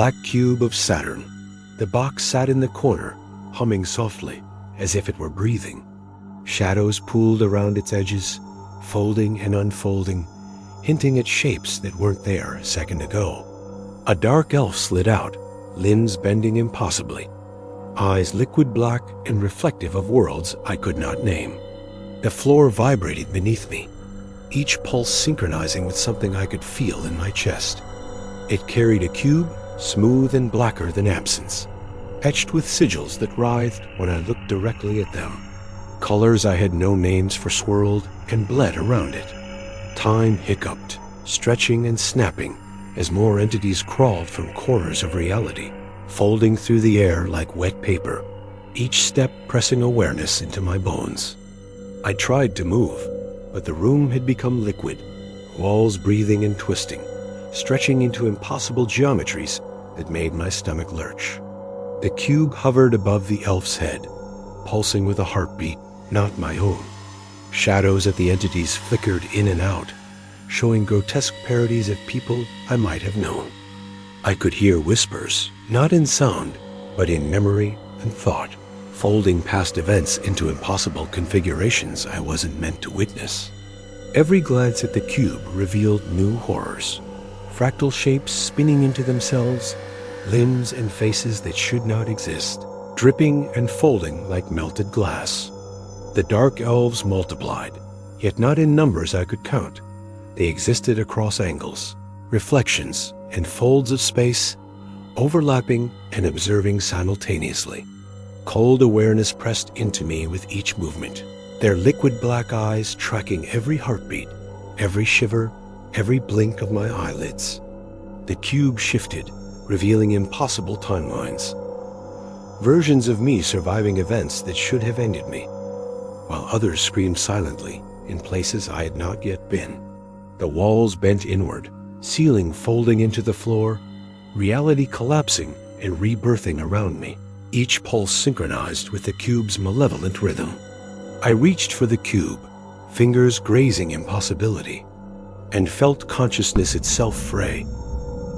Black Cube of Saturn. The box sat in the corner, humming softly, as if it were breathing. Shadows pooled around its edges, folding and unfolding, hinting at shapes that weren't there a second ago. A dark elf slid out, limbs bending impossibly, eyes liquid black and reflective of worlds I could not name. The floor vibrated beneath me, each pulse synchronizing with something I could feel in my chest. It carried a cube, smooth and blacker than absence, etched with sigils that writhed when I looked directly at them. Colors I had no names for swirled and bled around it. Time hiccuped, stretching and snapping as more entities crawled from corners of reality, folding through the air like wet paper, each step pressing awareness into my bones. I tried to move, but the room had become liquid, walls breathing and twisting, stretching into impossible geometries that made my stomach lurch. The cube hovered above the elf's head, pulsing with a heartbeat not my own. Shadows of the entities flickered in and out, showing grotesque parodies of people I might have known. I could hear whispers, not in sound, but in memory and thought, folding past events into impossible configurations I wasn't meant to witness. Every glance at the cube revealed new horrors. Fractal shapes spinning into themselves, limbs and faces that should not exist, dripping and folding like melted glass. The dark elves multiplied, yet not in numbers I could count. They existed across angles, reflections, and folds of space, overlapping and observing simultaneously. Cold awareness pressed into me with each movement, their liquid black eyes tracking every heartbeat, every shiver, every blink of my eyelids. The cube shifted, revealing impossible timelines. Versions of me surviving events that should have ended me, while others screamed silently in places I had not yet been. The walls bent inward, ceiling folding into the floor, reality collapsing and rebirthing around me, each pulse synchronized with the cube's malevolent rhythm. I reached for the cube, fingers grazing impossibility, and felt consciousness itself fray,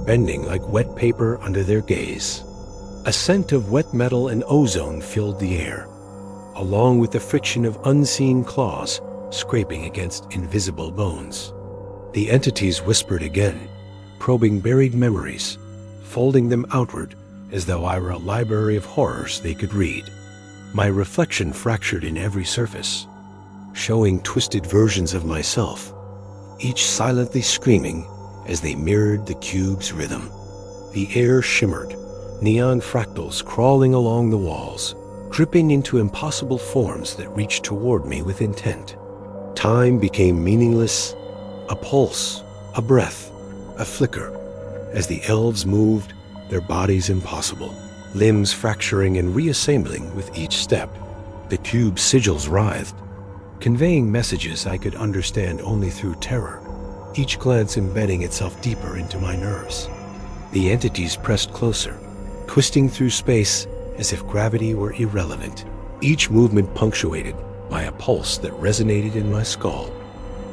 bending like wet paper under their gaze. A scent of wet metal and ozone filled the air, along with the friction of unseen claws scraping against invisible bones. The entities whispered again, probing buried memories, folding them outward as though I were a library of horrors they could read. My reflection fractured in every surface, showing twisted versions of myself, each silently screaming as they mirrored the cube's rhythm. The air shimmered, neon fractals crawling along the walls, dripping into impossible forms that reached toward me with intent. Time became meaningless, a pulse, a breath, a flicker, as the elves moved, their bodies impossible, limbs fracturing and reassembling with each step. The cube's sigils writhed, conveying messages I could understand only through terror, each glance embedding itself deeper into my nerves. The entities pressed closer, twisting through space as if gravity were irrelevant, each movement punctuated by a pulse that resonated in my skull.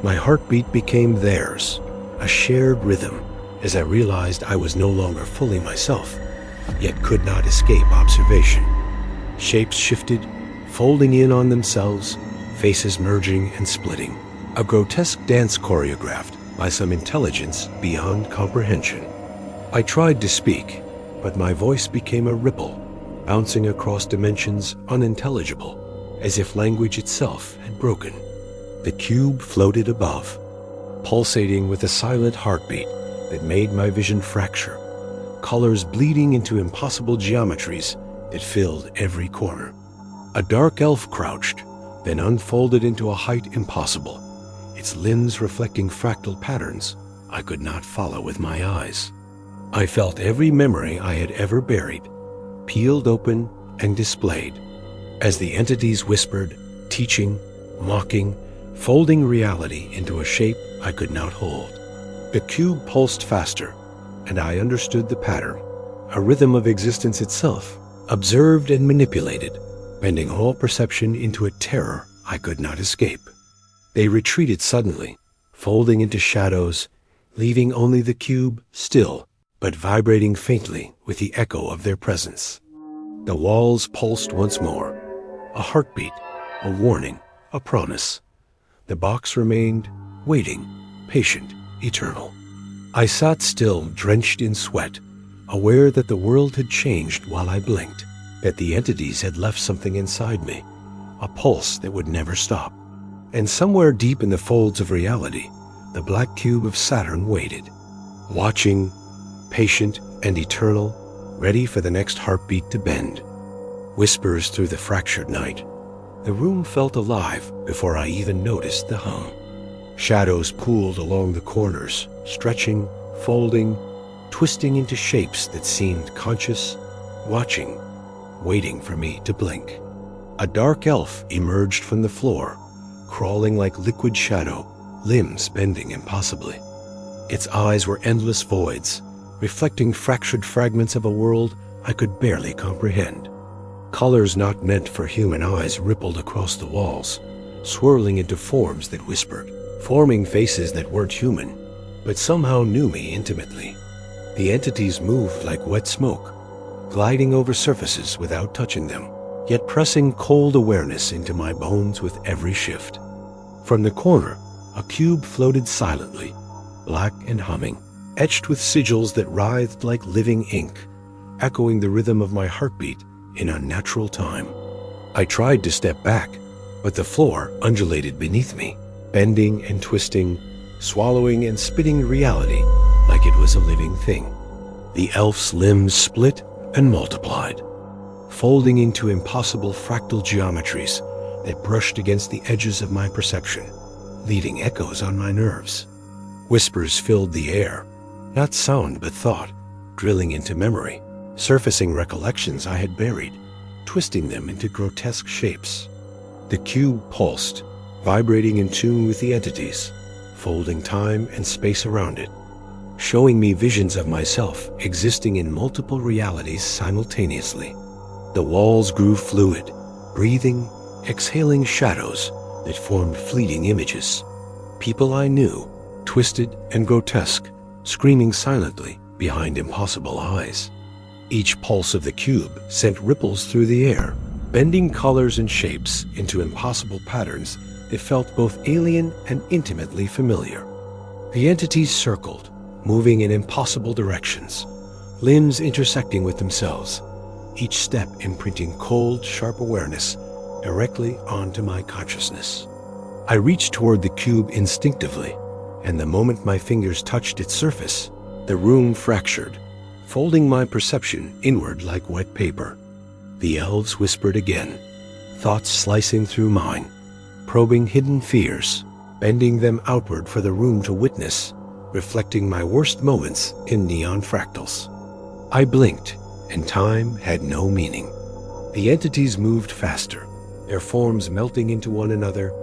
My heartbeat became theirs, a shared rhythm, as I realized I was no longer fully myself, yet could not escape observation. Shapes shifted, folding in on themselves, faces merging and splitting, a grotesque dance choreographed by some intelligence beyond comprehension. I tried to speak, but my voice became a ripple, bouncing across dimensions unintelligible, as if language itself had broken. The cube floated above, pulsating with a silent heartbeat that made my vision fracture, colors bleeding into impossible geometries that filled every corner. A dark elf crouched, then unfolded into a height impossible, its limbs reflecting fractal patterns I could not follow with my eyes. I felt every memory I had ever buried, peeled open and displayed, as the entities whispered, teaching, mocking, folding reality into a shape I could not hold. The cube pulsed faster, and I understood the pattern, a rhythm of existence itself, observed and manipulated, bending all perception into a terror I could not escape. They retreated suddenly, folding into shadows, leaving only the cube still, but vibrating faintly with the echo of their presence. The walls pulsed once more, a heartbeat, a warning, a promise. The box remained, waiting, patient, eternal. I sat still, drenched in sweat, aware that the world had changed while I blinked, that the entities had left something inside me, a pulse that would never stop. And somewhere deep in the folds of reality, the Black Cube of Saturn waited, watching, patient and eternal, ready for the next heartbeat to bend. Whispers through the fractured night. The room felt alive before I even noticed the hum. Shadows pooled along the corners, stretching, folding, twisting into shapes that seemed conscious, watching, waiting for me to blink. A dark elf emerged from the floor, crawling like liquid shadow, limbs bending impossibly. Its eyes were endless voids, reflecting fractured fragments of a world I could barely comprehend. Colors not meant for human eyes rippled across the walls, swirling into forms that whispered, forming faces that weren't human, but somehow knew me intimately. The entities moved like wet smoke, gliding over surfaces without touching them, yet pressing cold awareness into my bones with every shift. From the corner, a cube floated silently, black and humming, etched with sigils that writhed like living ink, echoing the rhythm of my heartbeat in unnatural time. I tried to step back, but the floor undulated beneath me, bending and twisting, swallowing and spitting reality like it was a living thing. The elf's limbs split and multiplied, folding into impossible fractal geometries that brushed against the edges of my perception, leaving echoes on my nerves. Whispers filled the air, not sound but thought, drilling into memory, surfacing recollections I had buried, twisting them into grotesque shapes. The cube pulsed, vibrating in tune with the entities, folding time and space around it, showing me visions of myself existing in multiple realities simultaneously. The walls grew fluid, breathing, exhaling shadows that formed fleeting images. People I knew, twisted and grotesque, screaming silently behind impossible eyes. Each pulse of the cube sent ripples through the air, bending colors and shapes into impossible patterns that felt both alien and intimately familiar. The entities circled, moving in impossible directions, limbs intersecting with themselves, each step imprinting cold, sharp awareness directly onto my consciousness. I reached toward the cube instinctively, and the moment my fingers touched its surface, the room fractured, folding my perception inward like wet paper. The elves whispered again, thoughts slicing through mine, probing hidden fears, bending them outward for the room to witness, reflecting my worst moments in neon fractals. I blinked, and time had no meaning. The entities moved faster, their forms melting into one another,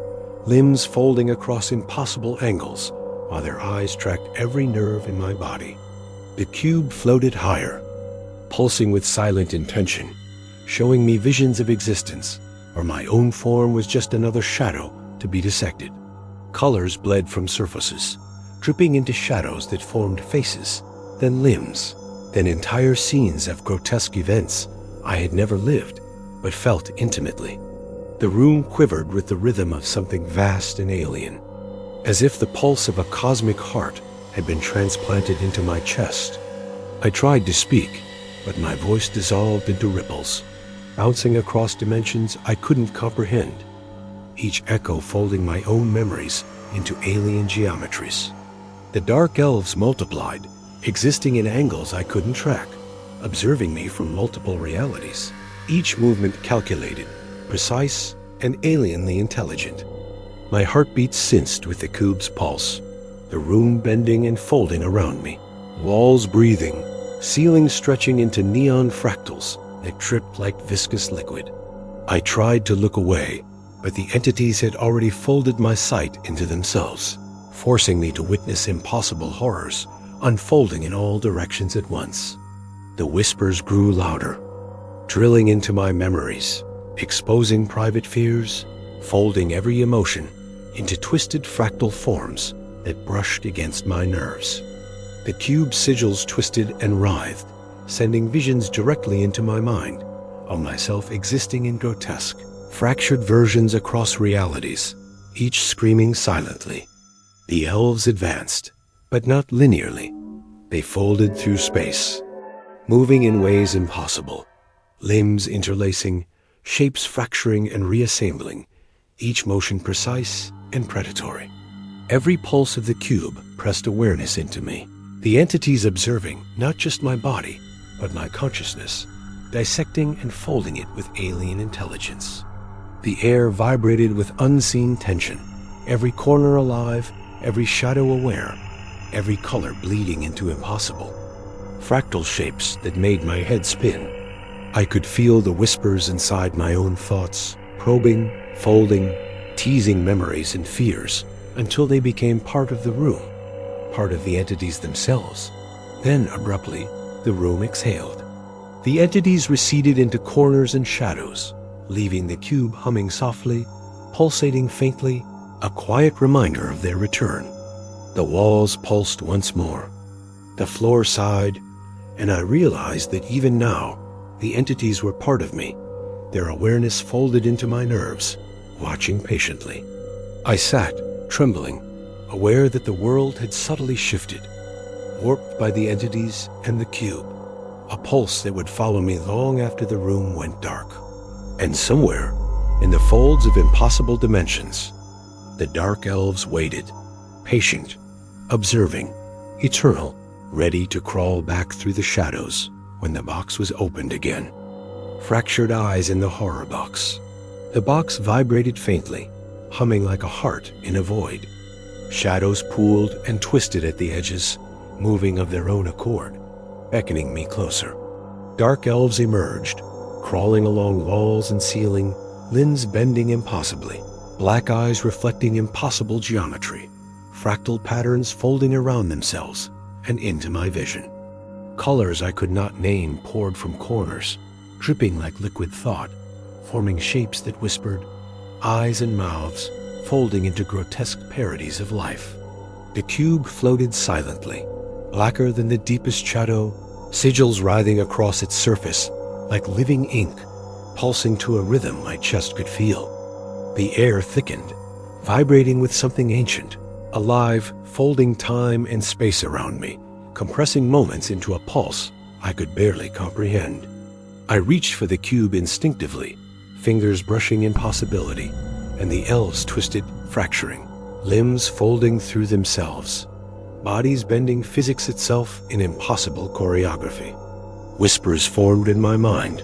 limbs folding across impossible angles, while their eyes tracked every nerve in my body. The cube floated higher, pulsing with silent intention, showing me visions of existence, where my own form was just another shadow to be dissected. Colors bled from surfaces, dripping into shadows that formed faces, then limbs, then entire scenes of grotesque events I had never lived, but felt intimately. The room quivered with the rhythm of something vast and alien, as if the pulse of a cosmic heart had been transplanted into my chest. I tried to speak, but my voice dissolved into ripples, bouncing across dimensions I couldn't comprehend, each echo folding my own memories into alien geometries. The dark elves multiplied, existing in angles I couldn't track, observing me from multiple realities, each movement calculated, precise, and alienly intelligent. My heartbeat synced with the cube's pulse, the room bending and folding around me, walls breathing, ceilings stretching into neon fractals that dripped like viscous liquid. I tried to look away, but the entities had already folded my sight into themselves, forcing me to witness impossible horrors unfolding in all directions at once. The whispers grew louder, drilling into my memories, exposing private fears, folding every emotion into twisted fractal forms that brushed against my nerves. The cube's sigils twisted and writhed, sending visions directly into my mind, of myself existing in grotesque, fractured versions across realities, each screaming silently. The elves advanced, but not linearly. They folded through space, moving in ways impossible, limbs interlacing, shapes fracturing and reassembling, each motion precise and predatory. Every pulse of the cube pressed awareness into me, the entities observing not just my body, but my consciousness, dissecting and folding it with alien intelligence. The air vibrated with unseen tension, every corner alive, every shadow aware, every color bleeding into impossible. Fractal shapes that made my head spin. I could feel the whispers inside my own thoughts, probing, folding, teasing memories and fears until they became part of the room, part of the entities themselves. Then, abruptly, the room exhaled. The entities receded into corners and shadows, leaving the cube humming softly, pulsating faintly, a quiet reminder of their return. The walls pulsed once more. The floor sighed, and I realized that even now, the entities were part of me, their awareness folded into my nerves, watching patiently. I sat, trembling, aware that the world had subtly shifted, warped by the entities and the cube, a pulse that would follow me long after the room went dark. And somewhere, in the folds of impossible dimensions, the dark elves waited, patient, observing, eternal, ready to crawl back through the shadows when the box was opened again. Fractured eyes in the horror box. The box vibrated faintly, humming like a heart in a void. Shadows pooled and twisted at the edges, moving of their own accord, beckoning me closer. Dark elves emerged, crawling along walls and ceiling, limbs bending impossibly, black eyes reflecting impossible geometry, fractal patterns folding around themselves and into my vision. Colors I could not name poured from corners, dripping like liquid thought, forming shapes that whispered, eyes and mouths folding into grotesque parodies of life. The cube floated silently, blacker than the deepest shadow, sigils writhing across its surface like living ink, pulsing to a rhythm my chest could feel. The air thickened, vibrating with something ancient, alive, folding time and space around me, compressing moments into a pulse I could barely comprehend. I reached for the cube instinctively, fingers brushing impossibility, and the elves twisted, fracturing, limbs folding through themselves, bodies bending physics itself in impossible choreography. Whispers formed in my mind,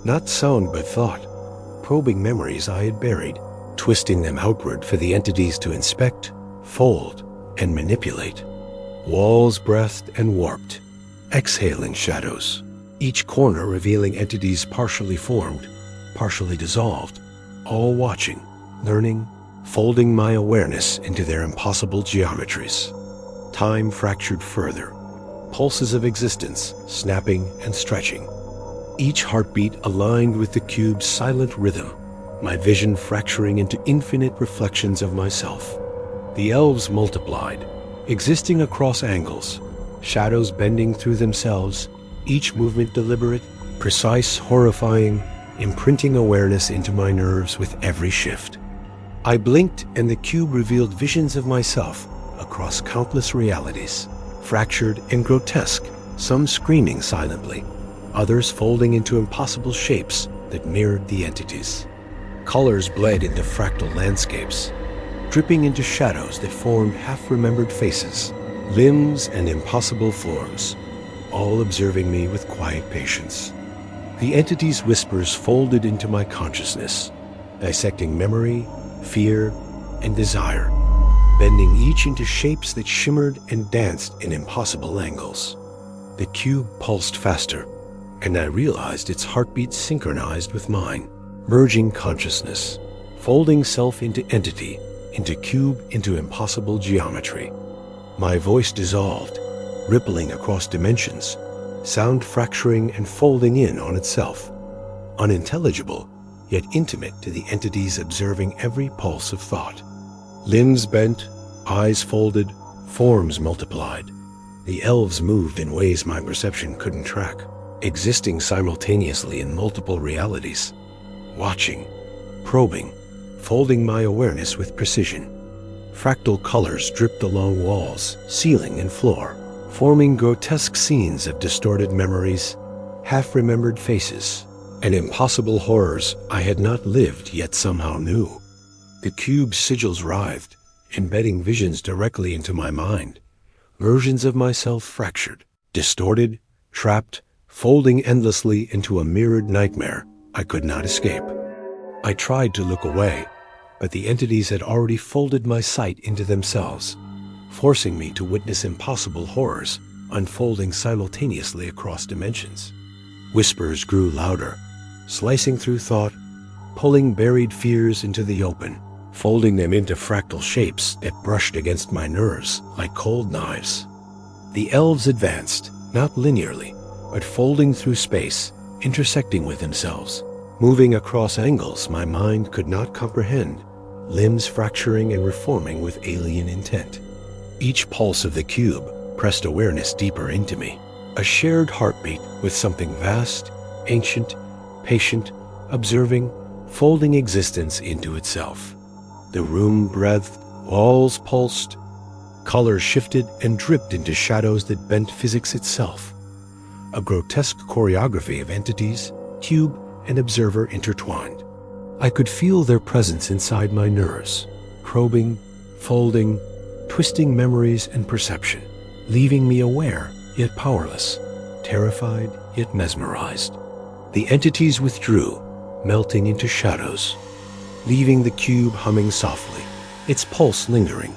not sound but thought, probing memories I had buried, twisting them outward for the entities to inspect, fold, and manipulate. Walls breathed and warped, exhaling shadows, each corner revealing entities partially formed, partially dissolved, all watching, learning, folding my awareness into their impossible geometries. Time fractured further, pulses of existence snapping and stretching, each heartbeat aligned with the cube's silent rhythm, my vision fracturing into infinite reflections of myself. The elves multiplied, existing across angles, shadows bending through themselves, each movement deliberate, precise, horrifying, imprinting awareness into my nerves with every shift. I blinked and the cube revealed visions of myself across countless realities, fractured and grotesque, some screaming silently, others folding into impossible shapes that mirrored the entities. Colors bled into fractal landscapes, dripping into shadows that formed half-remembered faces, limbs and impossible forms, all observing me with quiet patience. The entities' whispers folded into my consciousness, dissecting memory, fear, and desire, bending each into shapes that shimmered and danced in impossible angles. The cube pulsed faster, and I realized its heartbeat synchronized with mine, merging consciousness, folding self into entity, into cube, into impossible geometry. My voice dissolved, rippling across dimensions, sound fracturing and folding in on itself, unintelligible, yet intimate to the entities observing every pulse of thought. Limbs bent, eyes folded, forms multiplied, The elves moved in ways my perception couldn't track, existing simultaneously in multiple realities, watching, probing, folding my awareness with precision. Fractal colors dripped along walls, ceiling, and floor, forming grotesque scenes of distorted memories, half-remembered faces, and impossible horrors I had not lived yet somehow knew. The cube's sigils writhed, embedding visions directly into my mind. Versions of myself fractured, distorted, trapped, folding endlessly into a mirrored nightmare I could not escape. I tried to look away, but the entities had already folded my sight into themselves, forcing me to witness impossible horrors unfolding simultaneously across dimensions. Whispers grew louder, slicing through thought, pulling buried fears into the open, folding them into fractal shapes that brushed against my nerves like cold knives. The elves advanced, not linearly, but folding through space, intersecting with themselves, moving across angles my mind could not comprehend, limbs fracturing and reforming with alien intent. Each pulse of the cube pressed awareness deeper into me, a shared heartbeat with something vast, ancient, patient, observing, folding existence into itself. The room breathed, walls pulsed, colors shifted and dripped into shadows that bent physics itself. A grotesque choreography of entities, cube and observer intertwined. I could feel their presence inside my nerves, probing, folding, twisting memories and perception, leaving me aware yet powerless, terrified yet mesmerized. The entities withdrew, melting into shadows, leaving the cube humming softly, its pulse lingering,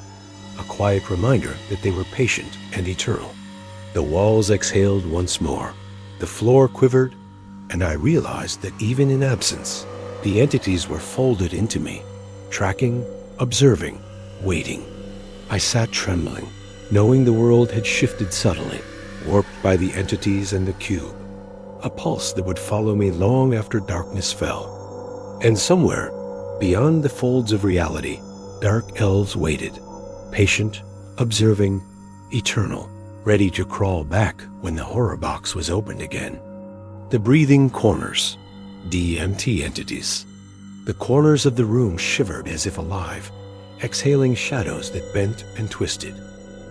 a quiet reminder that they were patient and eternal. The walls exhaled once more, the floor quivered, and I realized that even in absence, the entities were folded into me, tracking, observing, waiting. I sat trembling, knowing the world had shifted subtly, warped by the entities and the cube, a pulse that would follow me long after darkness fell. And somewhere, beyond the folds of reality, dark elves waited, patient, observing, eternal, ready to crawl back when the horror box was opened again. The breathing corners, DMT entities. The corners of the room shivered as if alive, exhaling shadows that bent and twisted.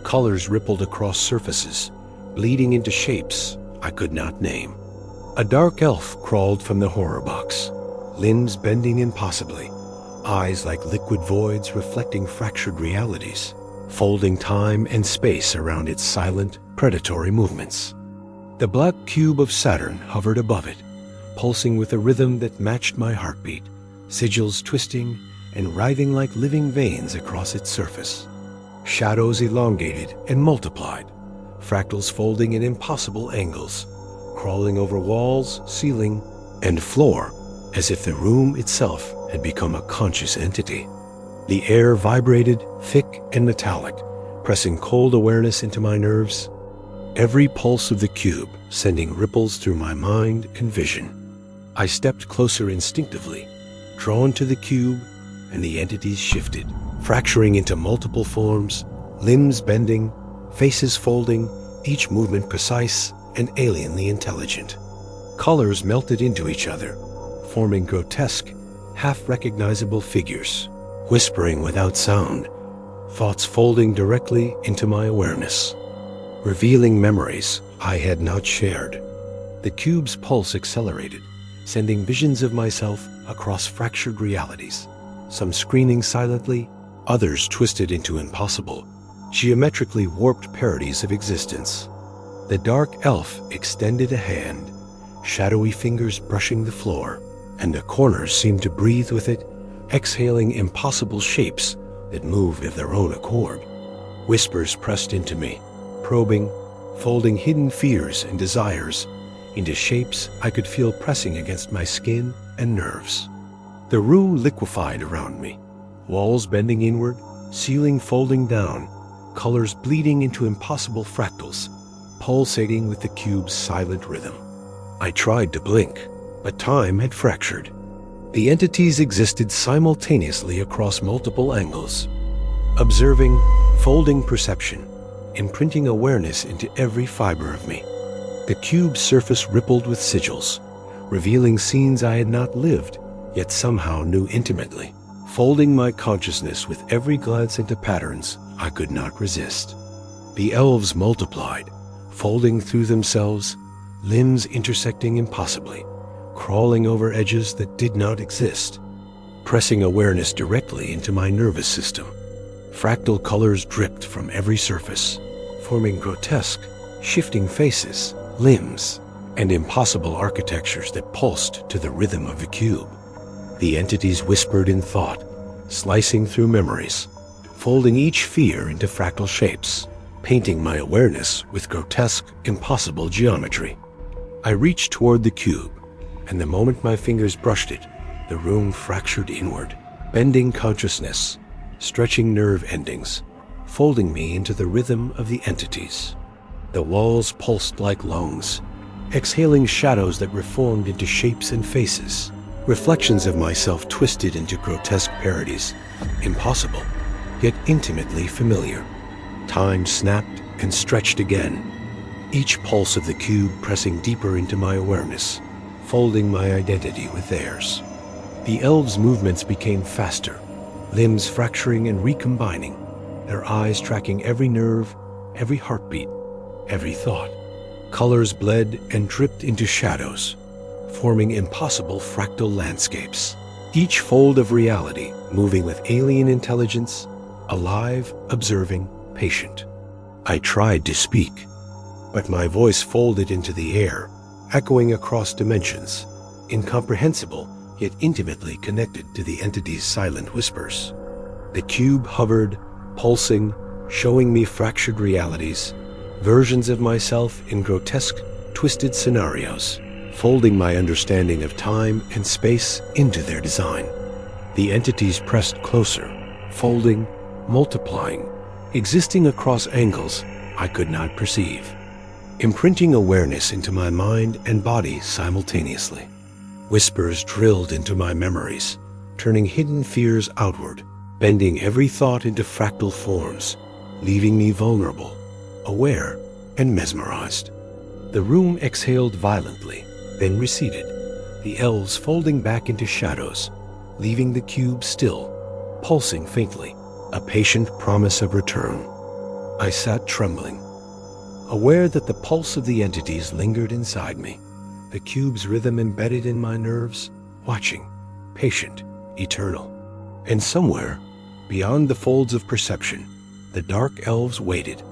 Colors rippled across surfaces, bleeding into shapes I could not name. A dark elf crawled from the horror box, limbs bending impossibly, eyes like liquid voids reflecting fractured realities, folding time and space around its silent, predatory movements. The Black Cube of Saturn hovered above it, pulsing with a rhythm that matched my heartbeat, sigils twisting and writhing like living veins across its surface. Shadows elongated and multiplied, fractals folding in impossible angles, crawling over walls, ceiling, and floor as if the room itself had become a conscious entity. The air vibrated, thick and metallic, pressing cold awareness into my nerves. Every pulse of the cube sending ripples through my mind and vision. I stepped closer instinctively, drawn to the cube, and the entities shifted, fracturing into multiple forms, limbs bending, faces folding, each movement precise and alienly intelligent. Colors melted into each other, forming grotesque, half-recognizable figures, whispering without sound, thoughts folding directly into my awareness, revealing memories I had not shared. The cube's pulse accelerated, sending visions of myself across fractured realities, some screaming silently, others twisted into impossible, geometrically warped parodies of existence. The dark elf extended a hand, shadowy fingers brushing the floor, and the corners seemed to breathe with it, exhaling impossible shapes that moved of their own accord. Whispers pressed into me, probing, folding hidden fears and desires into shapes I could feel pressing against my skin and nerves. The room liquefied around me, walls bending inward, ceiling folding down, colors bleeding into impossible fractals, pulsating with the cube's silent rhythm. I tried to blink, but time had fractured. The entities existed simultaneously across multiple angles, observing, folding perception, imprinting awareness into every fiber of me. The cube's surface rippled with sigils, revealing scenes I had not lived, yet somehow knew intimately, folding my consciousness with every glance into patterns I could not resist. The elves multiplied, folding through themselves, limbs intersecting impossibly, crawling over edges that did not exist, pressing awareness directly into my nervous system. Fractal colors dripped from every surface, forming grotesque, shifting faces, limbs, and impossible architectures that pulsed to the rhythm of the cube. The entities whispered in thought, slicing through memories, folding each fear into fractal shapes, painting my awareness with grotesque, impossible geometry. I reached toward the cube, and the moment my fingers brushed it, the room fractured inward, bending consciousness, stretching nerve endings, folding me into the rhythm of the entities. The walls pulsed like lungs, exhaling shadows that reformed into shapes and faces, reflections of myself twisted into grotesque parodies, impossible, yet intimately familiar. Time snapped and stretched again, each pulse of the cube pressing deeper into my awareness, folding my identity with theirs. The elves' movements became faster, limbs fracturing and recombining, their eyes tracking every nerve, every heartbeat, every thought. Colors bled and dripped into shadows, forming impossible fractal landscapes, each fold of reality moving with alien intelligence, alive, observing, patient. I tried to speak, but my voice folded into the air, echoing across dimensions, incomprehensible yet intimately connected to the entity's silent whispers. The cube hovered, pulsing, showing me fractured realities, versions of myself in grotesque, twisted scenarios, folding my understanding of time and space into their design. The entities pressed closer, folding, multiplying, existing across angles I could not perceive, imprinting awareness into my mind and body simultaneously. Whispers drilled into my memories, turning hidden fears outward, bending every thought into fractal forms, leaving me vulnerable, aware, and mesmerized. The room exhaled violently, then receded, the elves folding back into shadows, leaving the cube still, pulsing faintly, a patient promise of return. I sat trembling, aware that the pulse of the entities lingered inside me, the cube's rhythm embedded in my nerves, watching, patient, eternal. And somewhere, beyond the folds of perception, the dark elves waited,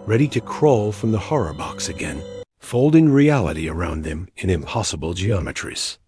ready to crawl from the horror box again, folding reality around them in impossible geometries.